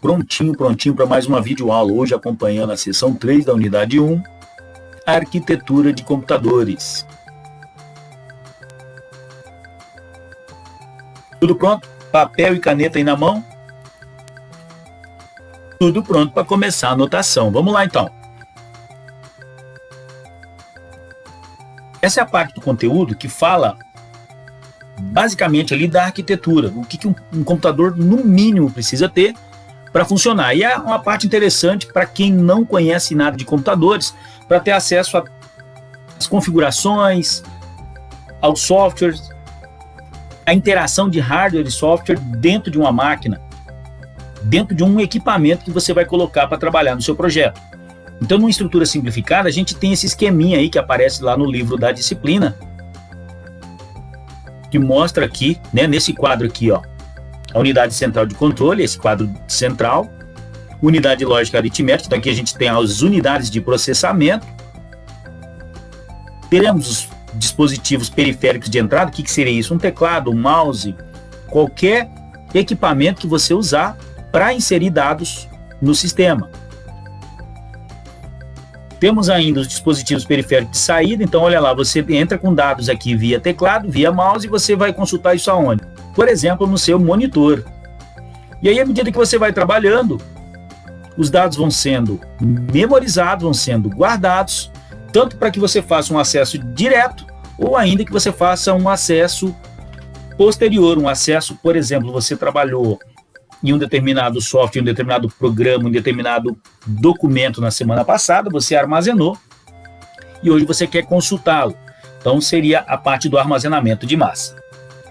prontinho para mais uma videoaula, hoje acompanhando a seção 3 da unidade 1, Arquitetura de Computadores. Tudo pronto? Papel e caneta aí na mão? Tudo pronto para começar a anotação. Vamos lá então. Essa é a parte do conteúdo que fala basicamente ali da arquitetura, o que um computador no mínimo precisa ter para funcionar. E é uma parte interessante para quem não conhece nada de computadores, para ter acesso às configurações, aos softwares, a interação de hardware e software dentro de uma máquina, dentro de um equipamento que você vai colocar para trabalhar no seu projeto. Então, numa estrutura simplificada, a gente tem esse esqueminha aí que aparece lá no livro da disciplina, que mostra aqui, né, nesse quadro aqui, ó, a unidade central de controle, esse quadro central, unidade lógica aritmética, então aqui a gente tem as unidades de processamento, teremos os dispositivos periféricos de entrada. O que seria isso? Um teclado, um mouse, qualquer equipamento que você usar para inserir dados no sistema. Temos ainda os dispositivos periféricos de saída, então olha lá, você entra com dados aqui via teclado, via mouse, e você vai consultar isso aonde? Por exemplo, no seu monitor. E aí, à medida que você vai trabalhando, os dados vão sendo memorizados, vão sendo guardados, tanto para que você faça um acesso direto, ou ainda que você faça um acesso posterior, um acesso, por exemplo, você trabalhou em um determinado software, em um determinado programa, em um determinado documento na semana passada, você armazenou e hoje você quer consultá-lo. Então seria a parte do armazenamento de massa.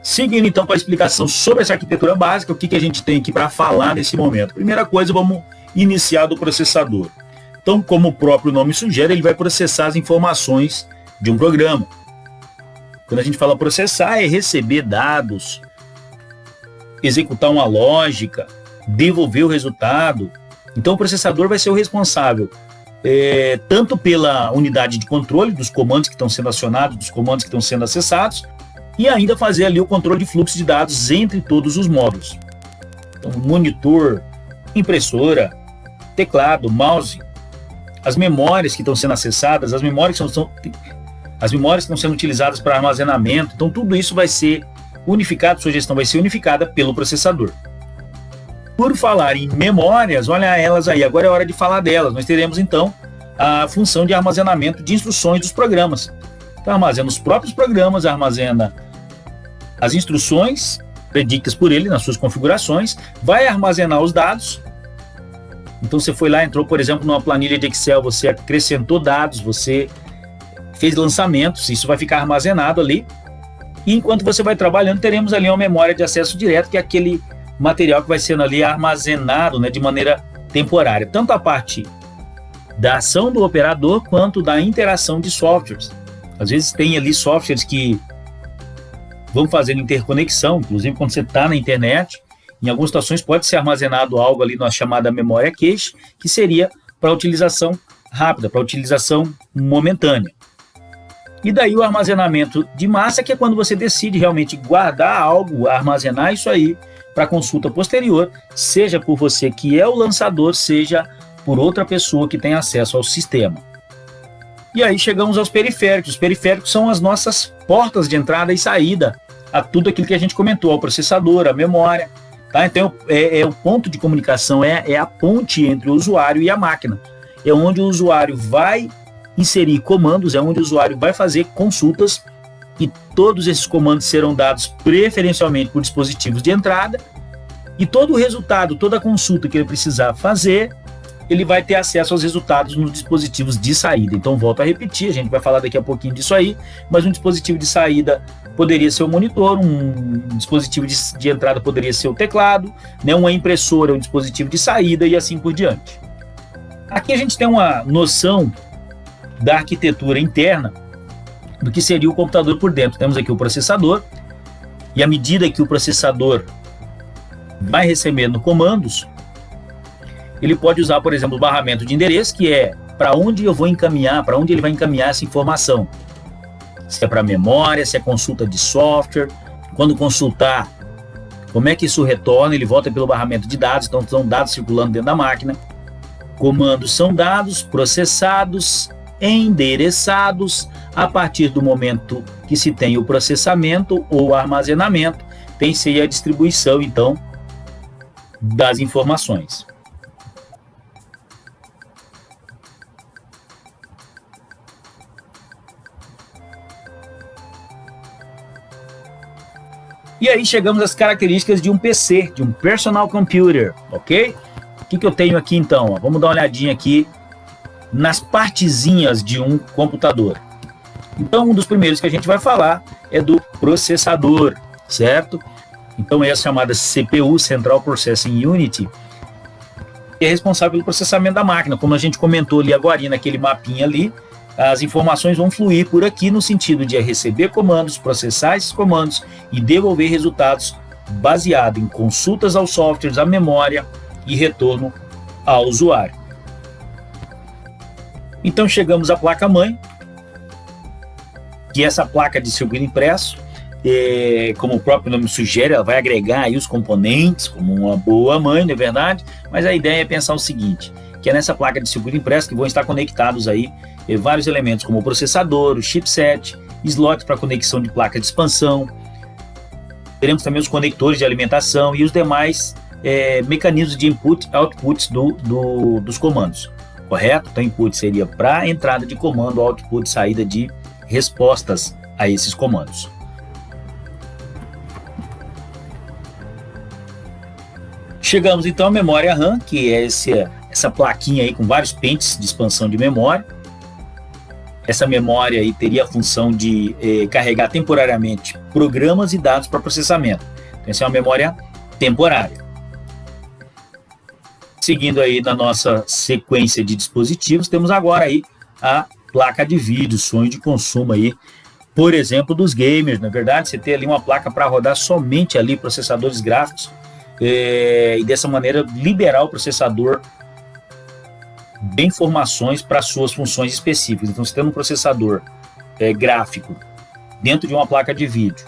Seguindo então para a explicação sobre essa arquitetura básica, o que a gente tem aqui para falar nesse momento? Primeira coisa, vamos iniciar do processador. Então, como o próprio nome sugere, ele vai processar as informações de um programa. Quando a gente fala processar, é receber dados, executar uma lógica, devolver o resultado. Então o processador vai ser o responsável tanto pela unidade de controle dos comandos que estão sendo acionados, dos comandos que estão sendo acessados, e ainda fazer ali o controle de fluxo de dados entre todos os módulos. Então monitor, impressora, teclado, mouse, as memórias que estão sendo acessadas, as memórias que estão sendo utilizadas para armazenamento. Então tudo isso vai ser unificado, sua gestão vai ser unificada pelo processador. Por falar em memórias, olha elas aí, agora é hora de falar delas. Nós teremos então a função de armazenamento de instruções dos programas. Então armazena os próprios programas, armazena as instruções predictas por ele nas suas configurações, vai armazenar os dados. Então você foi lá, entrou, por exemplo, numa planilha de Excel, você acrescentou dados, você fez lançamentos, isso vai ficar armazenado ali. E enquanto você vai trabalhando, teremos ali uma memória de acesso direto, que é aquele material que vai sendo ali armazenado, né, de maneira temporária. Tanto a parte da ação do operador, quanto da interação de softwares. Às vezes tem ali softwares que vão fazendo interconexão, inclusive quando você está na internet, em algumas situações pode ser armazenado algo ali na chamada memória cache, que seria para utilização rápida, para utilização momentânea. E daí o armazenamento de massa, que é quando você decide realmente guardar algo, armazenar isso aí para consulta posterior, seja por você que é o lançador, seja por outra pessoa que tem acesso ao sistema. E aí chegamos aos periféricos. Os periféricos são as nossas portas de entrada e saída a tudo aquilo que a gente comentou, ao processador, a memória. Tá? Então é o ponto de comunicação, é a ponte entre o usuário e a máquina. É onde o usuário vai inserir comandos, é onde o usuário vai fazer consultas, e todos esses comandos serão dados preferencialmente por dispositivos de entrada, e todo o resultado, toda a consulta que ele precisar fazer, ele vai ter acesso aos resultados nos dispositivos de saída. Então volto a repetir, a gente vai falar daqui a pouquinho disso aí, mas um dispositivo de saída poderia ser o monitor, um dispositivo de entrada poderia ser o teclado, né? Uma impressora é um dispositivo de saída e assim por diante. Aqui a gente tem uma noção da arquitetura interna do que seria o computador por dentro. Temos aqui o processador, e à medida que o processador vai recebendo comandos, ele pode usar, por exemplo, o barramento de endereço, que é para onde eu vou encaminhar, para onde ele vai encaminhar essa informação. Se é para memória, se é consulta de software. Quando consultar Como é que isso retorna? Ele volta pelo barramento de dados, então são dados circulando dentro da máquina. Comandos são dados processados, endereçados. A partir do momento que se tem o processamento ou armazenamento, tem-se aí a distribuição, então, das informações. E aí chegamos às características de um PC, de um personal computer, ok? O que eu tenho aqui então? Vamos dar uma olhadinha aqui nas partezinhas de um computador. Então, um dos primeiros que a gente vai falar é do processador, certo? Então, é a chamada CPU, Central Processing Unit, que é responsável pelo processamento da máquina. Como a gente comentou ali agora, naquele mapinha ali, as informações vão fluir por aqui no sentido de receber comandos, processar esses comandos e devolver resultados baseado em consultas aos softwares, à memória e retorno ao usuário. Então chegamos à placa-mãe, que é essa placa de circuito impresso, como o próprio nome sugere, ela vai agregar aí os componentes, como uma boa mãe, não é verdade? Mas a ideia é pensar o seguinte, que é nessa placa de circuito impresso que vão estar conectados aí vários elementos como o processador, o chipset, slots para conexão de placa de expansão, teremos também os conectores de alimentação e os demais mecanismos de input e outputs dos comandos, correto? Então input seria para entrada de comando, output saída de respostas a esses comandos. Chegamos então à memória RAM, que é essa plaquinha aí com vários pentes de expansão de memória. Essa memória aí teria a função de carregar temporariamente programas e dados para processamento. Então, essa é uma memória temporária. Seguindo aí na nossa sequência de dispositivos, temos agora aí a placa de vídeo, sonho de consumo aí, por exemplo, dos gamers. Na verdade, você tem ali uma placa para rodar somente ali processadores gráficos e dessa maneira liberar o processador de informações para suas funções específicas. Então, você tem um processador gráfico dentro de uma placa de vídeo,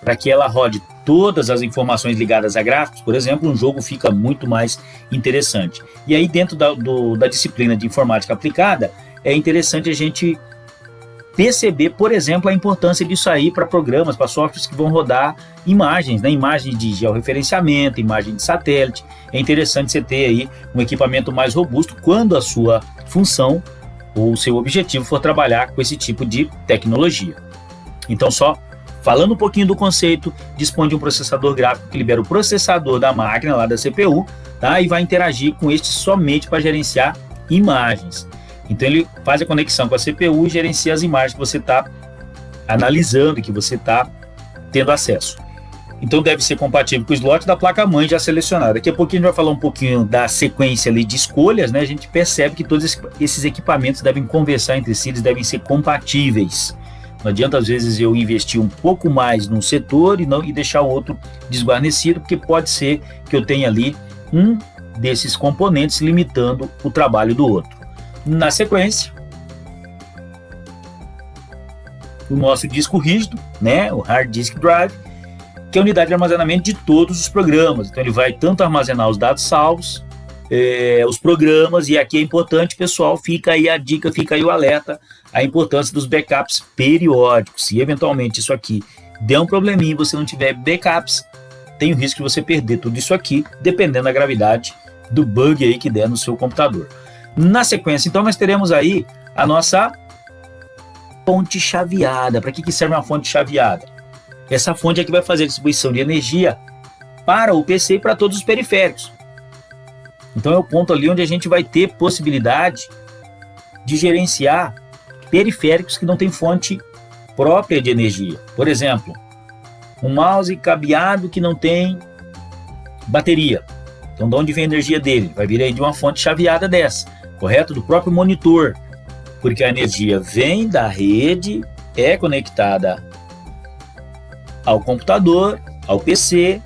para que ela rode todas as informações ligadas a gráficos, por exemplo, um jogo fica muito mais interessante. E aí, dentro da disciplina de informática aplicada, é interessante a gente perceber, por exemplo, a importância disso aí para programas, para softwares que vão rodar imagens, né? Imagens de georreferenciamento, imagem de satélite. É interessante você ter aí um equipamento mais robusto quando a sua função ou o seu objetivo for trabalhar com esse tipo de tecnologia. Então, só falando um pouquinho do conceito, dispõe de um processador gráfico que libera o processador da máquina, lá da CPU, tá? E vai interagir com este somente para gerenciar imagens. Então ele faz a conexão com a CPU e gerencia as imagens que você está analisando e que você está tendo acesso. Então deve ser compatível com o slot da placa-mãe já selecionada. Daqui a pouquinho a gente vai falar um pouquinho da sequência ali de escolhas, né? A gente percebe que todos esses equipamentos devem conversar entre si, eles devem ser compatíveis. Não adianta às vezes eu investir um pouco mais num setor e deixar o outro desguarnecido, porque pode ser que eu tenha ali um desses componentes limitando o trabalho do outro. Na sequência, o nosso disco rígido, né, o Hard Disk Drive, que é a unidade de armazenamento de todos os programas. Então ele vai tanto armazenar os dados salvos, os programas, e aqui é importante, pessoal, fica aí a dica, fica aí o alerta, a importância dos backups periódicos. Se eventualmente isso aqui der um probleminha e você não tiver backups, tem o risco de você perder tudo isso aqui, dependendo da gravidade do bug aí que der no seu computador. Na sequência, então, nós teremos aí a nossa fonte chaveada. Para que serve uma fonte chaveada? Essa fonte é que vai fazer a distribuição de energia para o PC e para todos os periféricos. Então é o ponto ali onde a gente vai ter possibilidade de gerenciar periféricos que não têm fonte própria de energia. Por exemplo, um mouse cabeado que não tem bateria. Então, de onde vem a energia dele? Vai vir aí de uma fonte chaveada dessa, correto? Do próprio monitor, porque a energia vem da rede, é conectada ao computador, ao PC,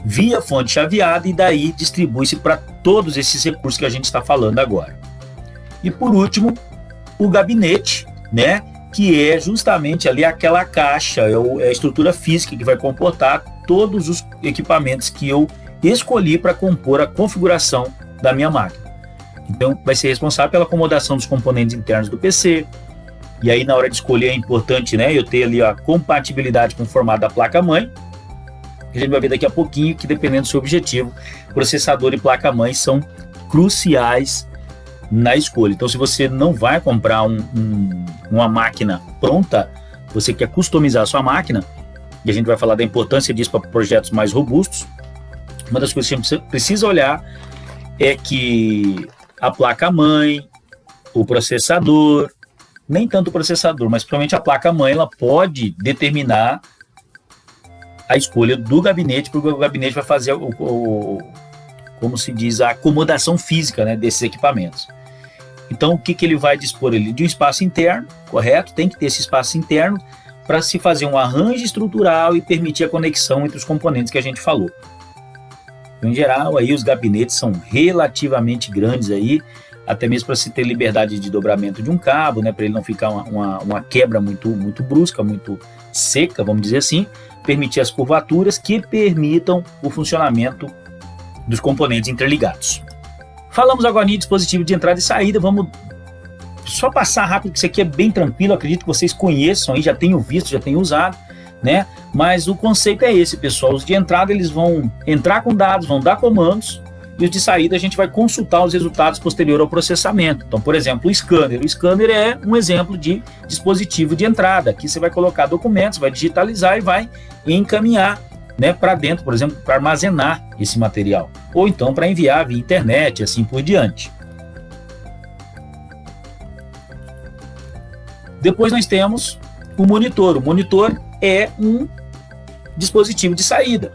via fonte chaveada, e daí distribui-se para todos esses recursos que a gente está falando agora. E por último, o gabinete, né? Que é justamente ali aquela caixa, é a estrutura física que vai comportar todos os equipamentos que eu escolhi para compor a configuração da minha máquina. Então, vai ser responsável pela acomodação dos componentes internos do PC. E aí, na hora de escolher, é importante, né, eu ter ali a compatibilidade com o formato da placa-mãe. A gente vai ver daqui a pouquinho que, dependendo do seu objetivo, processador e placa-mãe são cruciais na escolha. Então, se você não vai comprar uma máquina pronta, você quer customizar a sua máquina, e a gente vai falar da importância disso para projetos mais robustos, uma das coisas que a gente precisa olhar é que a placa-mãe, o processador, nem tanto o processador, mas principalmente a placa-mãe, ela pode determinar a escolha do gabinete, porque o gabinete vai fazer como se diz, a acomodação física, né, desses equipamentos. Então, o que ele vai dispor ali? De um espaço interno, correto? Tem que ter esse espaço interno para se fazer um arranjo estrutural e permitir a conexão entre os componentes que a gente falou. Em geral, aí os gabinetes são relativamente grandes aí, até mesmo para se ter liberdade de dobramento de um cabo, né, para ele não ficar uma quebra muito brusca, muito seca, vamos dizer assim, permitir as curvaturas que permitam o funcionamento dos componentes interligados. Falamos agora em dispositivo de entrada e saída, vamos só passar rápido, que isso aqui é bem tranquilo, acredito que vocês conheçam aí, já tenham visto, já tenham usado, né? Mas o conceito é esse, pessoal. Os de entrada, eles vão entrar com dados, vão dar comandos, e os de saída a gente vai consultar os resultados posterior ao processamento. Então, por exemplo, o scanner. O scanner é um exemplo de dispositivo de entrada. Aqui você vai colocar documentos, vai digitalizar e vai encaminhar, né, para dentro, por exemplo, para armazenar esse material. Ou então para enviar via internet, assim por diante. Depois nós temos o monitor. O monitor é um dispositivo de saída.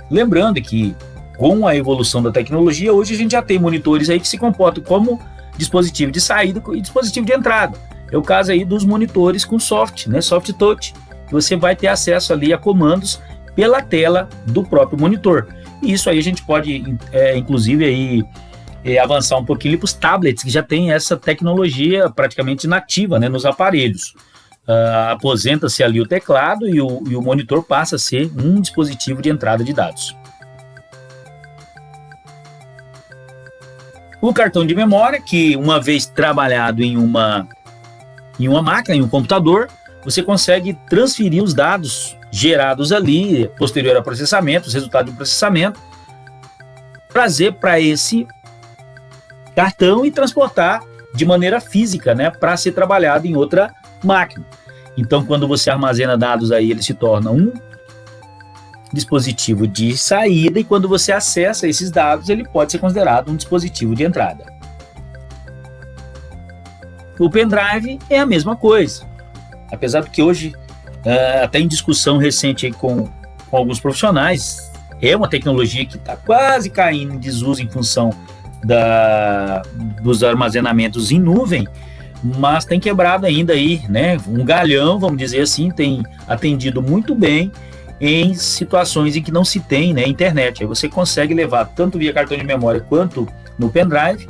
Lembrando que com a evolução da tecnologia, hoje a gente já tem monitores aí que se comportam como dispositivo de saída e dispositivo de entrada. É o caso aí dos monitores com soft, né, soft touch, que você vai ter acesso ali a comandos pela tela do próprio monitor. E isso aí a gente pode, inclusive, aí, avançar um pouquinho para os tablets, que já tem essa tecnologia praticamente nativa, né, nos aparelhos. Aposenta-se ali o teclado e o monitor passa a ser um dispositivo de entrada de dados. O cartão de memória, que uma vez trabalhado em uma máquina, em um computador, você consegue transferir os dados gerados ali, posterior ao processamento, os resultados do processamento, trazer para esse cartão e transportar de maneira física, né, para ser trabalhado em outra máquina. Então, quando você armazena dados aí, ele se torna um dispositivo de saída, e quando você acessa esses dados, ele pode ser considerado um dispositivo de entrada. O pendrive é a mesma coisa, apesar de que hoje, até em discussão recente aí com alguns profissionais, é uma tecnologia que está quase caindo em desuso em função dos armazenamentos em nuvem, mas tem quebrado ainda aí, né, um galhão, vamos dizer assim, tem atendido muito bem em situações em que não se tem, né, internet. Aí você consegue levar, tanto via cartão de memória quanto no pendrive,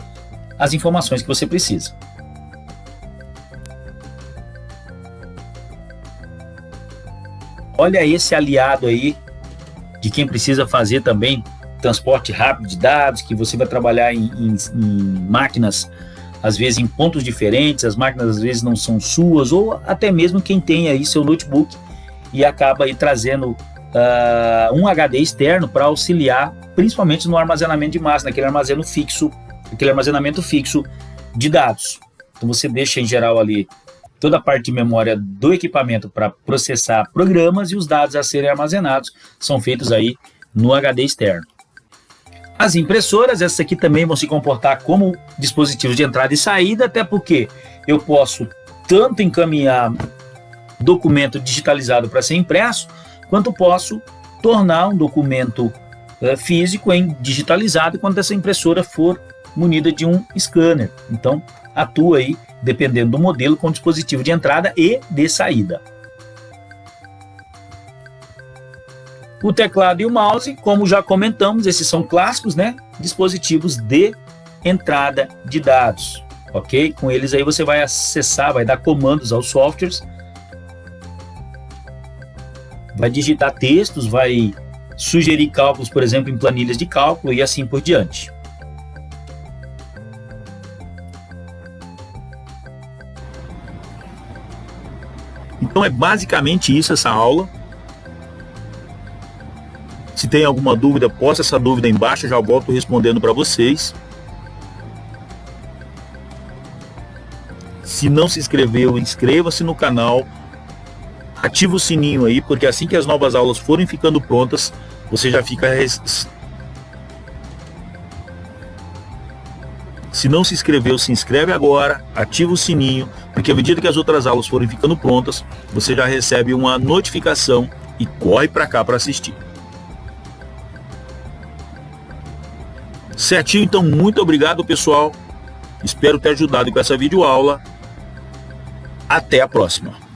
as informações que você precisa. Olha esse aliado aí de quem precisa fazer também transporte rápido de dados, que você vai trabalhar em máquinas, às vezes em pontos diferentes, as máquinas às vezes não são suas, ou até mesmo quem tem aí seu notebook e acaba aí trazendo um HD externo para auxiliar, principalmente no armazenamento de massa, naquele armazenamento fixo de dados. Então você deixa em geral ali toda a parte de memória do equipamento para processar programas, e os dados a serem armazenados são feitos aí no HD externo. As impressoras, essas aqui também vão se comportar como dispositivos de entrada e saída, até porque eu posso tanto encaminhar documento digitalizado para ser impresso, quanto posso tornar um documento físico em digitalizado quando essa impressora for munida de um scanner. Então, atua aí, dependendo do modelo, com dispositivo de entrada e de saída. O teclado e o mouse, como já comentamos, esses são clássicos, né? Dispositivos de entrada de dados, ok? Com eles aí você vai acessar, vai dar comandos aos softwares, vai digitar textos, vai sugerir cálculos, por exemplo, em planilhas de cálculo e assim por diante. Então é basicamente isso essa aula. Se tem alguma dúvida, posta essa dúvida aí embaixo, eu já volto respondendo para vocês. Se não se inscreveu, inscreva-se no canal, ativa o sininho aí, porque assim que as novas aulas forem ficando prontas, você já fica... Se não se inscreveu, se inscreve agora, ativa o sininho, porque à medida que as outras aulas forem ficando prontas, você já recebe uma notificação e corre para cá para assistir. Certinho? Então, muito obrigado, pessoal. Espero ter ajudado com essa videoaula. Até a próxima.